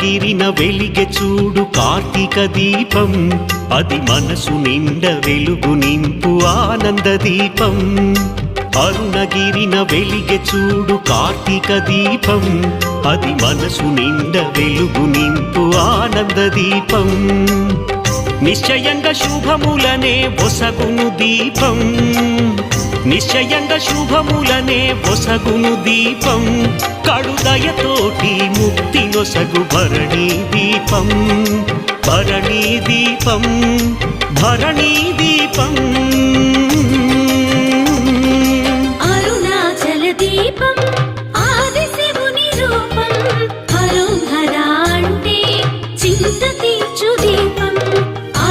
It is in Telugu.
అరుణగిరిన వెలిగె చూడు కార్తీక దీపం అది మనసు నిండ వెలుగు నింపు ఆనంద దీపం అరుణగిరిన వెలిగె చూడు కార్తీక దీపం అది మనసు నిండ వెలుగు నింపు ఆనంద దీపం నిశ్చయంగా శుభములనే ఒసగును దీపం నిశ్చయంగా శుభములనే ఒసగును దీపం కడుదయతోటి ముక్తి నొసగు భరణీ దీపం భరణీ దీపం భరణీ దీపం